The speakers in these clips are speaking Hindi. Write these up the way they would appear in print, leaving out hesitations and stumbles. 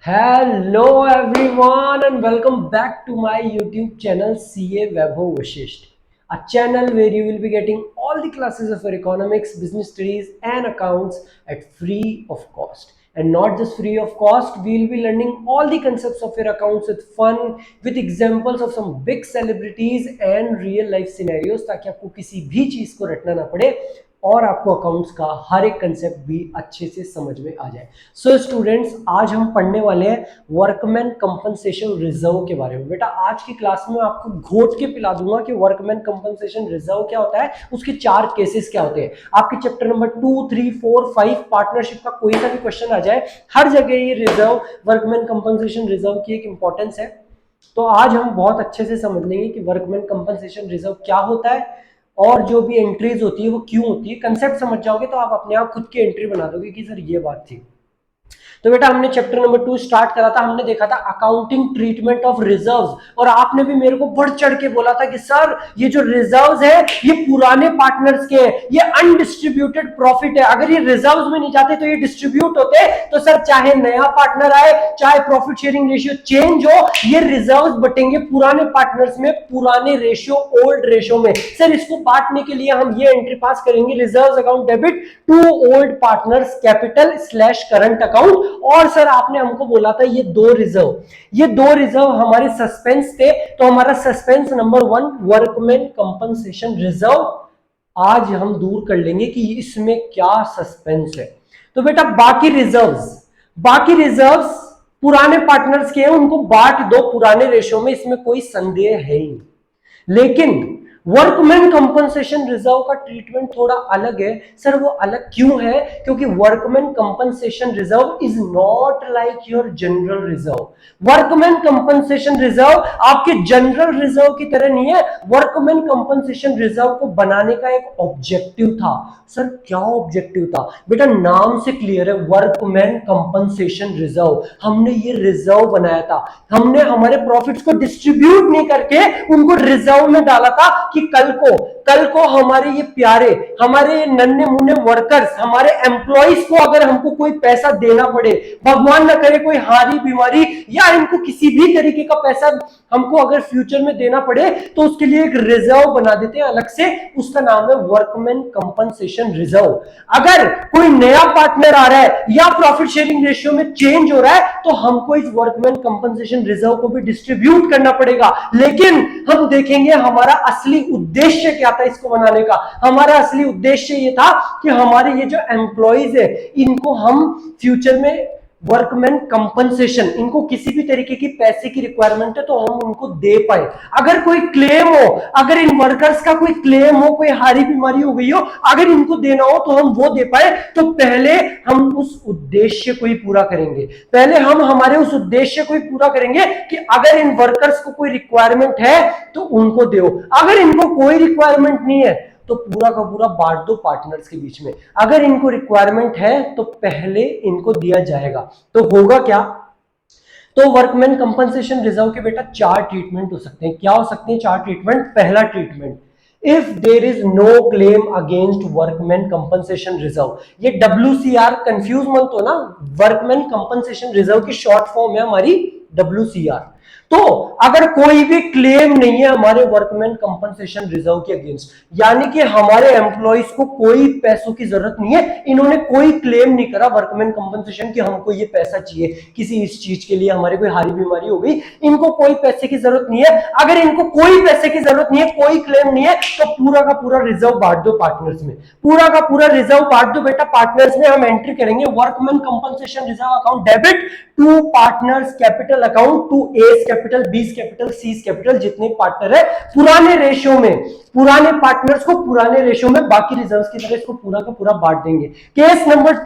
Hello everyone and welcome back to my YouTube channel CA Vaibhav Vashisht, a channel where you will be getting all the classes of your economics, business studies and accounts at free of cost. And not just free of cost, we will be learning all the concepts of your accounts with fun, with examples of some big celebrities and real life scenarios ताकि आपको किसी भी चीज को रटना ना पड़े और आपको अकाउंट्स का हर एक कंसेप्ट भी अच्छे से समझ में आ जाए। सो स्टूडेंट्स, आज हम पढ़ने वाले हैं वर्कमैन कंपनसेशन रिजर्व के बारे में। बेटा आज की क्लास में आपको घोट के पिला दूंगा कि वर्कमैन कंपनसेशन रिजर्व क्या होता है, उसके 4 केसेस क्या होते हैं। आपके चैप्टर नंबर 2, 3, 4, 5 पार्टनरशिप का कोई सा भी क्वेश्चन आ जाए, हर जगह ये रिजर्व वर्कमैन कंपनसेशन रिजर्व की एक इंपॉर्टेंस है। तो आज हम बहुत अच्छे से समझ लेंगे कि वर्कमैन कंपनसेशन रिजर्व क्या होता है और जो भी एंट्रीज होती है वो क्यों होती है। कंसेप्ट समझ जाओगे तो आप अपने आप खुद की एंट्री बना दोगे कि सर ये बात थी। तो बेटा हमने चैप्टर नंबर 2 स्टार्ट करा था, हमने देखा था अकाउंटिंग ट्रीटमेंट ऑफ रिजर्व्स, और आपने भी मेरे को बढ़ चढ़ के बोला था कि सर ये जो रिजर्व्स है ये पुराने पार्टनर्स के हैं, ये अनडिस्ट्रीब्यूटेड प्रॉफिट है, अगर ये रिजर्व्स में नहीं जाते तो ये डिस्ट्रीब्यूट होते, तो सर चाहे नया पार्टनर आए, चाहे प्रॉफिट शेयरिंग रेशियो चेंज हो, ये रिजर्व्स बटेंगे पुराने पार्टनर्स में, पुराने रेशियो ओल्ड रेशियो में। सर इसको बांटने के लिए हम ये एंट्री पास करेंगे, reserves account debit to old partners capital slash current account. और सर आपने हमको बोला था ये दो रिजर्व हमारे सस्पेंस थे, तो हमारा suspense number 1 workman compensation reserve आज हम दूर कर लेंगे कि इसमें क्या सस्पेंस है। तो बेटा बाकी रिजर्व्स पुराने पार्टनर्स के हैं, उनको बांट दो पुराने रेशो में, इसमें कोई संदेह है ही नहीं। लेकिन वर्कमैन कंपनसेशन रिजर्व का ट्रीटमेंट थोड़ा अलग है। सर वो अलग क्यों है? क्योंकि workman compensation reserve is not like your general reserve. Workman compensation reserve आपके जनरल रिजर्व की तरह नहीं है। वर्कमैन कंपनसेशन रिजर्व को बनाने का एक ऑब्जेक्टिव था। सर क्या ऑब्जेक्टिव था? बेटा नाम से क्लियर है, वर्कमैन कंपनसेशन रिजर्व। हमने ये रिजर्व बनाया था, हमने हमारे प्रॉफिट्स को डिस्ट्रीब्यूट नहीं करके उनको रिजर्व में डाला था कि कल को हमारे ये प्यारे, हमारे नन्हे मुन्ने वर्कर्स, हमारे एम्प्लॉइज को अगर हमको कोई पैसा देना पड़े, भगवान ना करे कोई हारी बीमारी या इनको किसी भी तरीके का पैसा हमको अगर फ्यूचर में देना पड़े, तो उसके लिए एक रिजर्व बना देते हैं अलग से, उसका नाम है वर्कमैन कंपनसेशन रिजर्व। अगर कोई नया पार्टनर आ रहा है या प्रॉफिट शेयरिंग रेशियो में चेंज हो रहा है, तो हमको इस वर्कमैन कंपनसेशन रिजर्व को भी डिस्ट्रीब्यूट करना पड़ेगा। लेकिन हम देखेंगे हमारा असली उद्देश्य क्या था इसको बनाने का। हमारा असली उद्देश्य ये था कि हमारे ये जो एम्प्लॉइज है इनको हम फ्यूचर में वर्कमैन कंपनसेशन, इनको किसी भी तरीके की पैसे की रिक्वायरमेंट है तो हम उनको दे पाए। अगर कोई क्लेम हो, अगर इन वर्कर्स का कोई क्लेम हो, कोई हारी बीमारी हो गई हो, अगर इनको देना हो तो हम वो दे पाए। तो पहले हम उस उद्देश्य को ही पूरा करेंगे, पहले हम हमारे उस उद्देश्य को ही पूरा करेंगे कि अगर इन वर्कर्स को कोई रिक्वायरमेंट है तो उनको दो, अगर इनको कोई रिक्वायरमेंट नहीं है तो पूरा का पूरा बांट दो पार्टनर्स के बीच में। अगर इनको रिक्वायरमेंट है तो पहले इनको दिया जाएगा। तो होगा क्या? तो वर्कमैन कंपनसेशन रिजर्व के बेटा 4 ट्रीटमेंट हो सकते हैं। क्या हो सकते हैं 4 ट्रीटमेंट? पहला treatment, if there is no claim against workman compensation reserve. ये WCR कंफ्यूज मत हो ना, वर्कमैन कंपनसेशन रिजर्व की शॉर्ट फॉर्म है हमारी WCR। तो अगर कोई भी क्लेम नहीं है हमारे वर्कमैन कंपनसेशन रिजर्व के अगेंस्ट, यानी कि हमारे एम्प्लॉइज को कोई पैसों की जरूरत नहीं है, इन्होंने कोई क्लेम नहीं करा वर्कमैन कंपनसेशन कि हमको ये पैसा चाहिए किसी इस चीज के लिए, हमारे कोई हारी बीमारी हो गई, इनको कोई पैसे की जरूरत नहीं है। अगर इनको कोई पैसे की जरूरत नहीं है, कोई क्लेम नहीं है, तो पूरा का पूरा रिजर्व बांट दो पार्टनर्स में, पूरा का पूरा रिजर्व बांट दो बेटा पार्टनर्स में। हम एंट्री करेंगे workman compensation reserve account debit to partners capital account, to A's capital, B's capital, C's capital, जितने पार्टनर है पुराने रेशियो में, पुराने पार्टनर्स को पुराने रेशियो में बाकी रिजर्व्स की तरह इसको पूरा का पूरा बांट देंगे। केस नंबर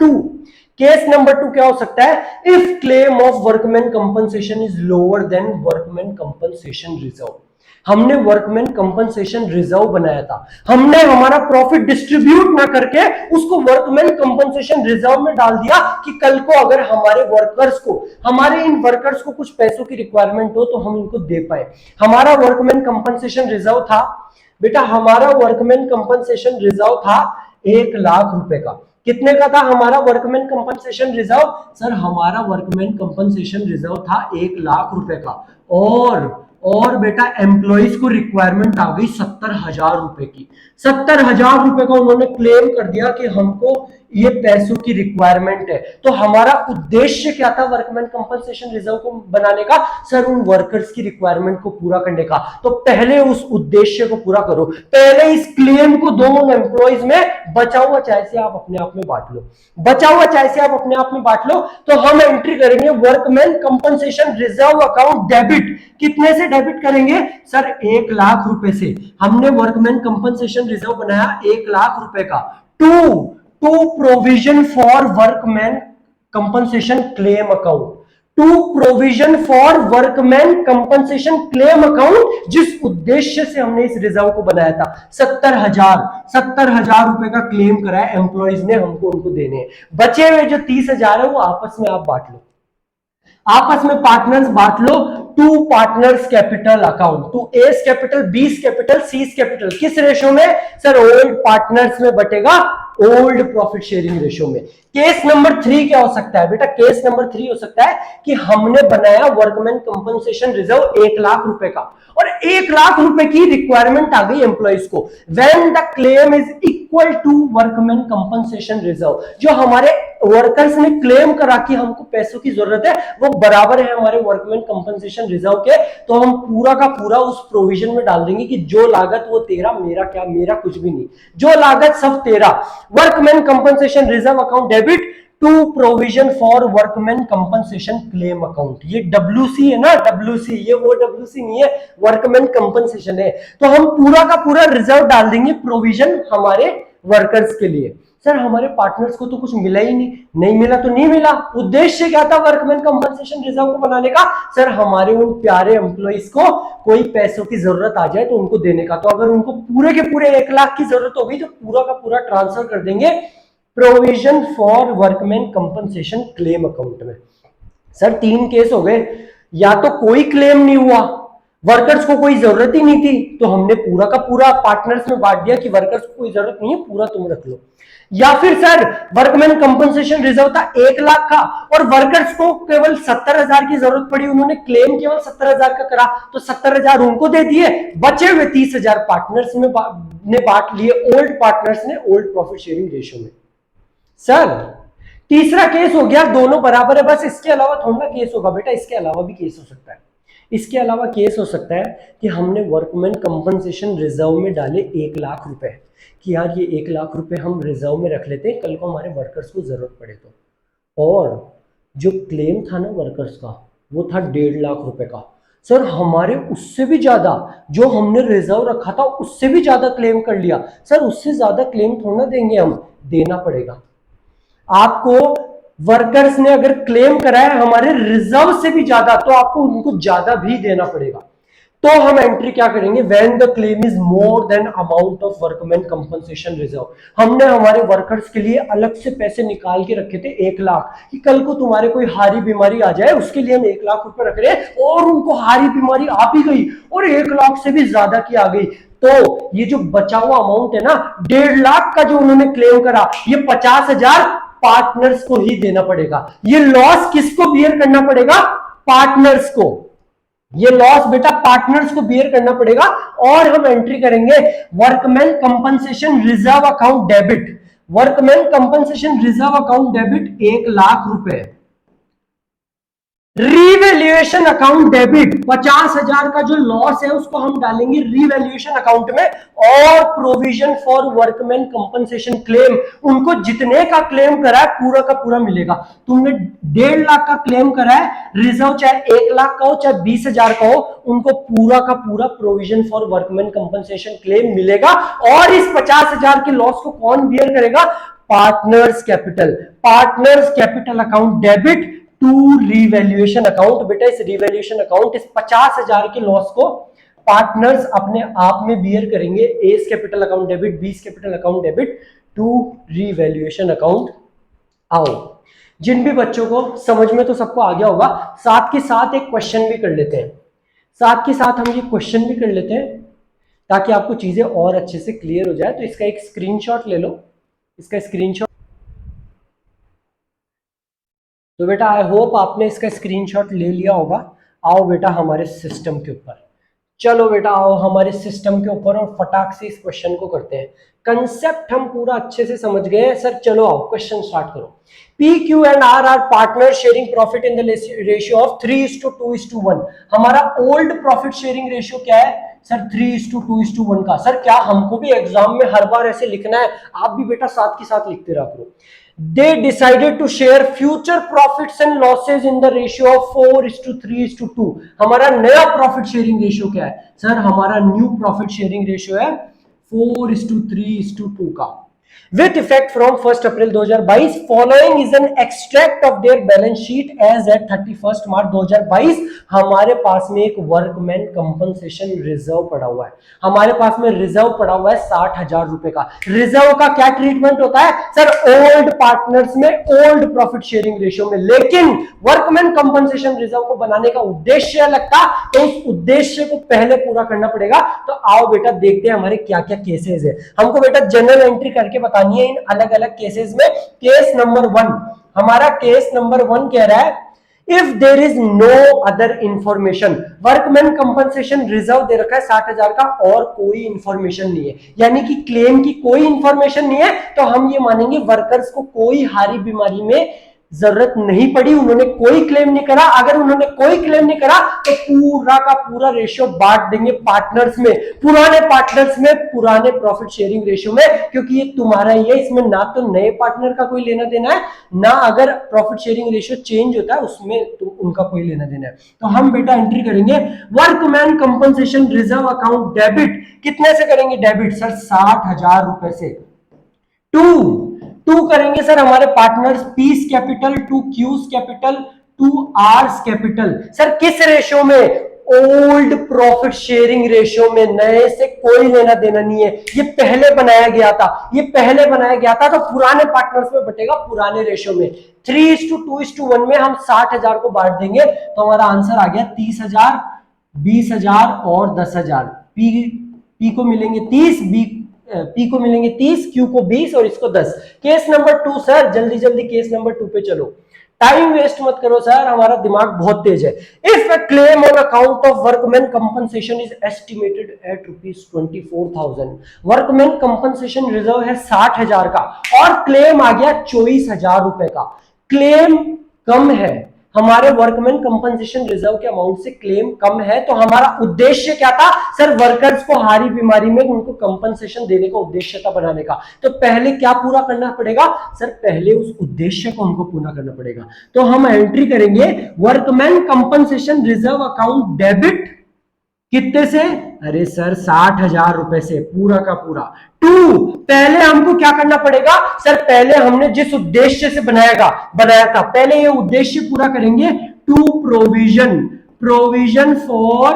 2 क्या हो सकता है? If claim of workman compensation is lower than workman compensation reserve. हमने वर्कमैन कंपनसेशन रिजर्व बनाया था, हमने हमारा प्रॉफिट डिस्ट्रीब्यूट ना करके उसको वर्कमैन कंपनसेशन रिजर्व में डाल दिया कि कल को अगर हमारे इन वर्कर्स को कुछ पैसों की रिक्वायरमेंट हो तो हम इनको दे पाए। हमारा वर्कमैन कंपनसेशन रिजर्व था बेटा, हमारा वर्कमैन कंपनसेशन रिजर्व था 1 लाख रुपए का। कितने का था हमारा वर्कमैन कंपनसेशन रिजर्व? सर हमारा वर्कमैन कंपनसेशन रिजर्व था 1 लाख रुपए का। और बेटा एम्प्लॉइज को रिक्वायरमेंट आ गई 70,000 रुपए की। 70,000 रुपए का उन्होंने क्लेम कर दिया कि हमको ये पैसों की रिक्वायरमेंट है। तो हमारा उद्देश्य क्या था वर्कमैन कंपनसेशन रिजर्व को बनाने का? सर उन वर्कर्स की रिक्वायरमेंट को पूरा करने का। तो पहले उस उद्देश्य को पूरा करो, पहले इस क्लेम को दो उन एम्प्लॉइज में। बचा हुआ चाहे से आप अपने आप में बांट लो, बचा हुआ चाहे से आप अपने आप में बांट लो। तो हम एंट्री करेंगे workman compensation reserve account debit. कितने से डेबिट करेंगे? सर 1 लाख रुपए से। हमने वर्कमैन कंपनसेशन रिजर्व बनाया 1 लाख रुपए का। To provision for workman compensation claim account. To provision for workman compensation claim account, जिस उद्देश्य से हमने इस रिजर्व को बनाया था। 70,000 रुपए का क्लेम कराया एम्प्लॉइज ने, हमको उनको देने हैं। बचे हुए जो 30,000 है वो आपस में आप बांट लो, आपस में पार्टनर्स बांट लो। Two partners capital account, to A's capital, B's capital, C's capital. किस रेशो में? सर ओल्ड पार्टनर्स में बटेगा, ओल्ड प्रॉफिट शेयरिंग रेशो में। केस नंबर 3 क्या हो सकता है बेटा? केस नंबर 3 हो सकता है कि हमने बनाया वर्कमैन कंपनसेशन रिजर्व 1 लाख रुपए का, और 1 लाख रुपए की रिक्वायरमेंट आ गई एम्प्लॉइज को। When the claim is equal to workman compensation reserve, जो हमारे वर्कर्स ने क्लेम करा कि हमको पैसों की जरूरत है, वो बराबर है हमारे वर्कमैन कंपनसेशन रिजर्व के। तो हम पूरा का पूरा उस प्रोविजन में डाल देंगे कि जो लागत वो तेरा, मेरा क्या, मेरा कुछ भी नहीं, जो लागत सब तेरा। Workman compensation reserve account debit to provision for workman compensation claim account. ये डब्ल्यूसी है ना, डब्ल्यूसी, ये वो डब्ल्यूसी नहीं है, वर्कमैन कंपनसेशन है। तो हम पूरा का पूरा रिजर्व डाल देंगे प्रोविजन हमारे वर्कर्स के लिए। सर हमारे पार्टनर्स को तो कुछ मिला ही नहीं, नहीं मिला तो नहीं मिला। उद्देश्य क्या था वर्कमैन कंपनसेशन रिजर्व को बनाने का? सर हमारे उन प्यारे एम्प्लॉइज को कोई पैसों की जरूरत आ जाए तो उनको देने का। तो अगर उनको पूरे के पूरे 1 लाख की जरूरत हो गई तो पूरा का पूरा ट्रांसफर कर देंगे provision for workman compensation claim account में। सर 3 केस हो गए, या तो कोई क्लेम नहीं हुआ, वर्कर्स को कोई जरूरत ही नहीं थी, तो हमने पूरा का पूरा पार्टनर्स में बांट दिया कि वर्कर्स को कोई जरूरत नहीं है, पूरा तुम रख लो। या फिर सर वर्कमैन कंपनसेशन रिजर्व था 1 लाख का और वर्कर्स को केवल 70,000 की जरूरत पड़ी, उन्होंने क्लेम केवल 70,000 का करा, तो 70,000 उनको दे दिए, बचे हुए 30,000 पार्टनर्स में ने बांट लिए, ओल्ड पार्टनर्स ने ओल्ड प्रॉफिट शेयरिंग रेशियो में। सर तीसरा केस हो गया, दोनों बराबर है, बस इसके अलावा थोड़ा केस होगा बेटा, इसके अलावा भी केस हो सकता है। इसके अलावा केस हो सकता है कि हमने वर्कमैन कंपनसेशन रिजर्व में डाले 1 लाख रुपए कि यार ये 1 लाख रुपए हम रिजर्व में रख लेते हैं, कल को हमारे वर्कर्स को जरूरत पड़े तो। और जो क्लेम था ना वर्कर्स का वो था 1.5 लाख रुपए का। सर हमारे उससे भी ज्यादा, जो हमने रिजर्व रखा था उससे भी ज्यादा क्लेम कर लिया। सर उससे ज्यादा क्लेम थोड़ा देंगे हम, देना पड़ेगा आपको। वर्कर्स ने अगर क्लेम कराया हमारे रिजर्व से भी ज्यादा तो आपको उनको ज्यादा भी देना पड़ेगा। तो हम एंट्री क्या करेंगे? When the claim is more than amount of workman compensation reserve. हमने हमारे वर्कर्स के लिए अलग से पैसे निकाल के रखे थे 1 लाख, कि कल को तुम्हारे कोई हारी बीमारी आ जाए उसके लिए हम 1 लाख रुपए रख रहे हैं, और उनको हारी बीमारी आ भी गई और 1 लाख से भी ज्यादा की आ गई, तो ये जो बचा हुआ अमाउंट है ना 1.5 लाख का जो उन्होंने क्लेम करा, ये 50,000 पार्टनर्स को ही देना पड़ेगा। ये लॉस किसको बियर करना पड़ेगा? पार्टनर्स को। ये लॉस बेटा पार्टनर्स को बियर करना पड़ेगा। और हम एंट्री करेंगे workman compensation reserve account debit. Workman compensation reserve account debit 1 lakh रुपए। रीवैल्यूएशन अकाउंट डेबिट 50,000 का जो लॉस है उसको हम डालेंगे रीवैल्यूएशन अकाउंट में। और provision for workman compensation claim, उनको जितने का क्लेम करा है पूरा का पूरा मिलेगा। तुमने 1.5 लाख का क्लेम करा है, रिजर्व चाहे 1 लाख का हो चाहे 20,000 का हो, उनको पूरा का पूरा provision for workman compensation claim मिलेगा। और इस 50,000 के लॉस को कौन बियर करेगा? Partners capital. Partners capital account debit to revaluation account. बेटा इस रिवैल्यूएशन अकाउंट, इस 50,000 के लॉस को पार्टनर्स अपने आप में बियर करेंगे। एस कैपिटल अकाउंट डेबिट, बीस capital account debit to revaluation account. आओ जिन भी बच्चों को समझ में तो सबको आ गया होगा, साथ के साथ एक क्वेश्चन भी कर लेते हैं, साथ के साथ हम ये क्वेश्चन भी कर लेते हैं ताकि आपको चीजें और अच्छे से क्लियर हो जाए। तो इसका एक स्क्रीनशॉट ले लो, इसका स्क्रीनशॉट तो बेटा आई होप आपने इसका स्क्रीनशॉट ले लिया होगा। आओ बेटा हमारे सिस्टम के ऊपर, चलो बेटा आओ हमारे सिस्टम के ऊपर और फटाक से इस क्वेश्चन को करते हैं। कंसेप्ट हम पूरा अच्छे से समझ गए हैं सर, चलो आओ क्वेश्चन स्टार्ट करो। P Q and R R partner sharing profit in the ratio of 3:2:1। हमारा ओल्ड प्रॉफिट शेयरिंग रेशियो क्या है सर? 3:2:1 का। सर क्या हमको भी एग्जाम में हर बार ऐसे लिखना है? आप भी बेटा साथ के साथ लिखते रहा करो। They decided to share future profits and losses in the ratio of 4:3:2। हमारा नया प्रॉफिट शेयरिंग रेशियो क्या है सर? हमारा न्यू प्रॉफिट शेयरिंग रेशियो है 4:3:2 का। With effect from 1 April 2022, following is an extract of their balance sheet as at 31 मार्च 2022। हमारे पास में एक वर्कमैन कंपनसेशन रिजर्व पड़ा हुआ है। हमारे पास में रिजर्व पड़ा हुआ है 60,000 रुपए का। रिजर्व का क्या ट्रीटमेंट होता है सर? ओल्ड पार्टनर्स में ओल्ड प्रॉफिट शेयरिंग रेशियो में। लेकिन वर्कमैन कंपनसेशन रिजर्व को बनाने का उद्देश्य लगता, तो उस उद्देश्य को पहले पूरा करना पड़ेगा। तो आओ बेटा देखते हैं हमारे क्या क्या केसेस है। हमको बेटा जनरल एंट्री करके बतानी है इन अलग अलग केसेस में। केस नंबर 1, हमारा केस नंबर 1 कह रहा है if there is no other information. Workman compensation reserve दे रखा है 60,000 का और कोई इंफॉर्मेशन नहीं है, यानी कि क्लेम की कोई इंफॉर्मेशन नहीं है, तो हम ये मानेंगे वर्कर्स को कोई हारी बीमारी में जरूरत नहीं पड़ी, उन्होंने कोई क्लेम नहीं करा। अगर उन्होंने कोई क्लेम नहीं करा तो पूरा का पूरा रेशियो बांट देंगे पार्टनर्स में, पुराने पार्टनर्स में, पुराने प्रॉफिट शेयरिंग रेशियो में, क्योंकि ये तुम्हारा ही है। इसमें ना तो नए पार्टनर का कोई लेना देना है, ना अगर प्रॉफिट शेयरिंग रेशियो चेंज होता है उसमें तो उनका कोई लेना देना है। तो हम बेटा एंट्री करेंगे workman compensation reserve account debit. कितने से करेंगे डेबिट सर? 60,000 रुपए से। टू करेंगे सर हमारे partners P's capital to Q's capital to R's capital. Sir किस रेशियो में? ओल्ड प्रॉफिट शेयरिंग रेशियो में। नए से कोई लेना देना नहीं है, ये पहले बनाया गया था, ये पहले बनाया गया था, तो पुराने पार्टनर्स में बटेगा पुराने रेशियो में। 3:2:1 में हम 60,000 को बांट देंगे, तो हमारा आंसर आ गया 30,000, 20,000 और 10,000। पी को मिलेंगे 30, पी को मिलेंगे 30, क्यू को 20 और इसको 10। केस नंबर 2 सर, जल्दी जल्दी केस नंबर 2 पे चलो, टाइम वेस्ट मत करो सर, हमारा दिमाग बहुत तेज है। If a claim on account of workman compensation is estimated at ₹24,000। Workman compensation reserve है 60,000 का और क्लेम आ गया 24,000 रुपए का। क्लेम कम है, हमारे वर्कमैन कंपनसेशन रिजर्व के अमाउंट से क्लेम कम है, तो हमारा उद्देश्य क्या था सर? वर्कर्स को हारी बीमारी में उनको कंपनसेशन देने का उद्देश्य था बनाने का। तो पहले क्या पूरा करना पड़ेगा सर? पहले उस उद्देश्य को हमको पूरा करना पड़ेगा। तो हम एंट्री करेंगे workman compensation reserve account debit. कितने से? अरे सर 60,000 रुपए से, पूरा का पूरा। पहले हमको क्या करना पड़ेगा सर? पहले हमने जिस उद्देश्य से बनाया था पहले ये उद्देश्य पूरा करेंगे। Provision for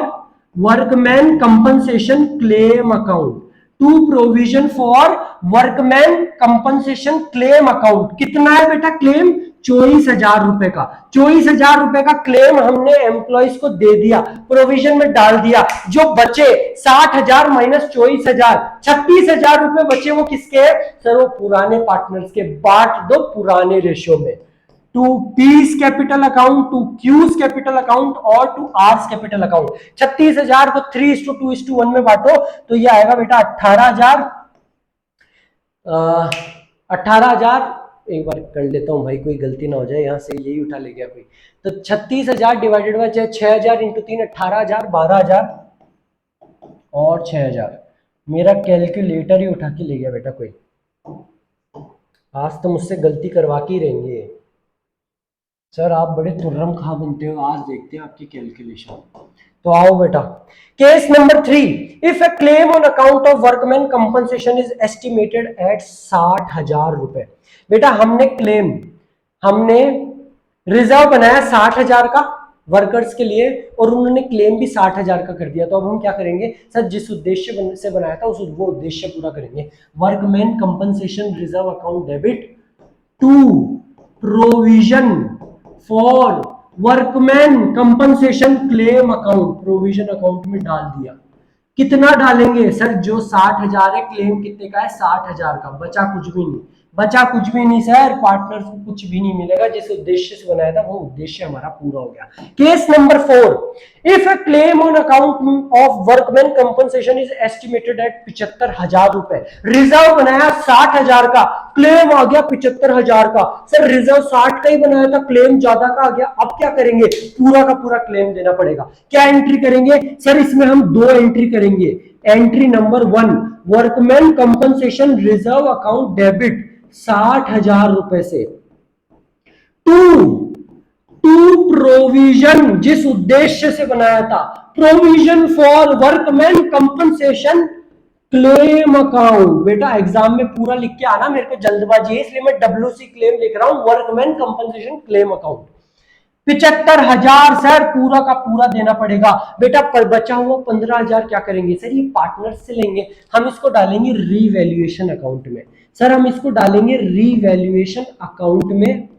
workman compensation claim account. Provision for workman compensation claim account. कितना है बेटा क्लेम? 24,000 रुपए का। 24,000 रुपए का क्लेम हमने एम्प्लॉइज को दे दिया, प्रोविजन में डाल दिया। जो बचे 60,000 माइनस 24,000, 36,000 रुपए बचे, वो किसके हैं सर? वो पुराने पार्टनर्स के। बांट दो पुराने रेशियो में, to P's capital account, to Q's capital account और टू आर्स कैपिटल अकाउंट। 36,000 को 3:2:1 में बांटो तो ये आएगा बेटा 18,000। 18,000 एक बार कर लेता हूं भाई, कोई गलती ना हो जाए, यहां से यही उठा ले गया कोई। तो 36,000 डिवाइडेड बाय 6,000 इंटू 3 18,000, 12,000 और 6,000। मेरा कैलकुलेटर ही उठा के ले गया बेटा कोई। आज तो मुझसे गलती करवा के ही रहेंगे सर, आप बड़े तुर्रम खा बनते हो। आज देखते हैं आपकी कैलकुलेशन। तो आओ बेटा case number 3, if a claim on account of workman compensation is estimated at 60,000 रुपए। बेटा हमने रिजर्व बनाया 60,000 का वर्कर्स के लिए और उन्होंने क्लेम भी 60,000 का कर दिया। तो अब हम क्या करेंगे सर? जिस उद्देश्य से बनाया था वो उद्देश्य पूरा करेंगे। Workman compensation reserve account debit to provision for workman compensation claim account. Provision account में डाल दिया। कितना डालेंगे सर? जो 60,000 है, क्लेम कितने का है? 60,000 का। बचा कुछ भी नहीं, बचा कुछ भी नहीं सर, पार्टनर्स को कुछ भी नहीं मिलेगा, जिस उद्देश्य से बनाया था वो उद्देश्य हमारा पूरा हो गया। Case number 4, if a claim on account of workman compensation is estimated at 75,000 रुपए, रिजर्व बनाया 60,000 का, क्लेम आ गया 75,000 का। सर रिजर्व 60 का ही बनाया था, क्लेम ज्यादा का आ गया, अब क्या करेंगे, पूरा का पूरा क्लेम देना पड़ेगा। क्या एंट्री करेंगे सर, इसमें हम 2 एंट्री करेंगे। Entry number 1, workman compensation reserve account debit 60,000 रुपए से, टू टू प्रोविजन, जिस उद्देश्य से बनाया था, provision for workman compensation claim account. बेटा एग्जाम में पूरा लिख के आना, मेरे को जल्दबाजी है इसलिए मैं WC क्लेम लिख रहा हूं, workman compensation claim account. 75,000 sir पूरा का पूरा देना पड़ेगा। बेटा पर बचा हुआ 15,000 क्या करेंगे सर, ये पार्टनर से लेंगे, हम इसको डालेंगे रीवैल्यूएशन अकाउंट में। सर हम इसको डालेंगे रीवैल्यूएशन अकाउंट में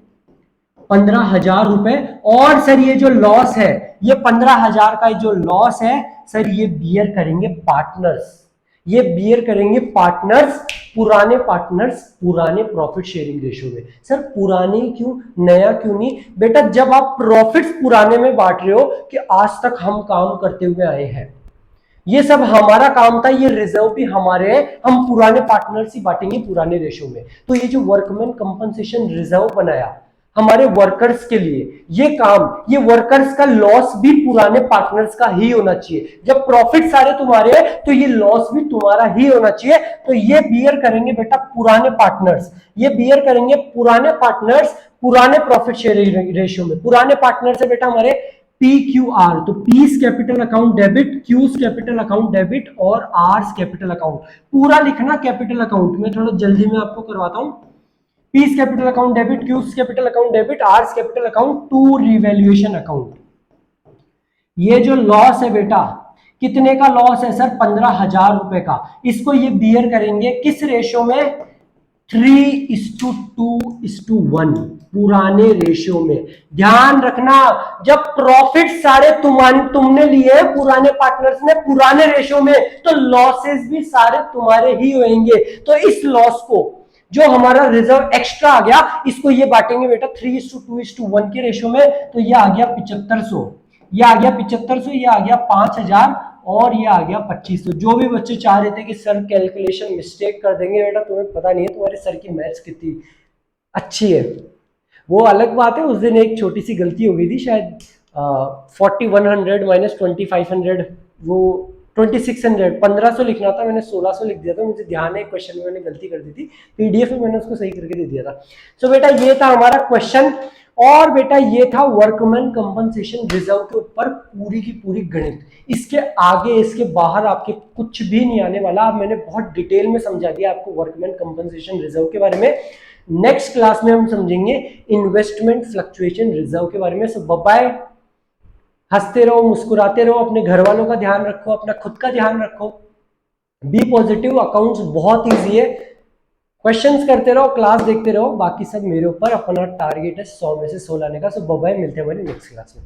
15,000 रुपए। और सर ये जो लॉस है, ये 15,000 का जो लॉस है सर, ये बियर करेंगे पार्टनर्स, ये बियर करेंगे पार्टनर्स, पुराने पार्टनर्स, पुराने प्रॉफिट शेयरिंग रेशियो में। सर पुराने क्यों, नया क्यों नहीं? बेटा जब आप प्रॉफिट्स पुराने में बांट रहे हो कि आज तक हम काम करते हुए आए हैं, ये सब हमारा काम था, ये रिजर्व भी हमारे हैं, हम पुराने पार्टनर्स ही बांटेंगे पुराने रेशियो में। तो ये जो वर्कमैन कंपनसेशन रिजर्व बनाया हमारे वर्कर्स के लिए, ये काम, ये वर्कर्स का लॉस भी पुराने पार्टनर्स का ही होना चाहिए। जब प्रॉफिट सारे तुम्हारे हैं तो ये लॉस भी तुम्हारा ही होना चाहिए। तो ये बियर करेंगे बेटा पुराने पार्टनर्स, ये बियर करेंगे पुराने पार्टनर्स, पुराने प्रॉफिट शेयरिंग रेशियो में। पुराने पार्टनर्स है बेटा हमारे PQR, तो piece capital account debit, Q's capital account debit और आर्स कैपिटल अकाउंट। पूरा लिखना कैपिटल अकाउंट में, थोड़ा जल्दी में आपको करवाता हूं। P's capital account debit, Q's capital account debit, R's capital account to revaluation account. ये जो लॉस है बेटा, कितने का लॉस है सर, 15,000 रुपए का, इसको ये बियर करेंगे किस रेशियो में, 3:2:1 पुराने रेशियो में। ध्यान रखना जब प्रॉफिट सारे तुमने लिए पुराने पार्टनर्स ने पुराने रेशियो में, तो लॉसेस भी सारे तुम्हारे ही होंगे। तो इस लॉस को जो हमारा रिजर्व एक्स्ट्रा आ गया, इसको ये बांटेंगे बेटा 3:2:1 के रेशियो में। तो ये आ गया 7500, ये आ गया 7500, ये आ गया 5,000 और ये आ गया 2500। जो भी बच्चे चाह रहे थे कि सर कैलकुलेशन मिस्टेक कर देंगे, बेटा तुम्हें पता नहीं है तुम्हारे सर की मैथ्स कितनी अच्छी है, वो अलग बात है। उस दिन एक छोटी सी गलती हो गई थी शायद, 4100 माइनस 2500, वो 2600, 1500 लिखना था, मैंने 1600 लिख दिया था, मुझे ध्यान है क्वेश्चन में मैंने गलती कर दी थी, PDF में मैंने उसको सही करके दे दिया था। सो बेटा ये था हमारा क्वेश्चन, और बेटा ये था वर्कमैन कंपनसेशन रिजर्व के ऊपर पूरी की पूरी गणित। इसके आगे इसके बाहर आपके कुछ भी नहीं आने वाला। अब मैंने बहुत डिटेल में समझा दिया आपको वर्कमैन कंपनसेशन रिजर्व के बारे में। नेक्स्ट क्लास में हम समझेंगे इन्वेस्टमेंट फ्लक्चुएशन रिजर्व के बारे में। सो बाय, हंसते रहो, मुस्कुराते रहो, अपने घर वालों का ध्यान रखो, अपना खुद का ध्यान रखो, बी पॉजिटिव। अकाउंट्स बहुत ईजी है, क्वेश्चंस करते रहो, क्लास देखते रहो, बाकी सब मेरे ऊपर। अपना टारगेट है 100 में से 100 लाने का। सो बाय, मिलते हैं हमारी नेक्स्ट क्लास में।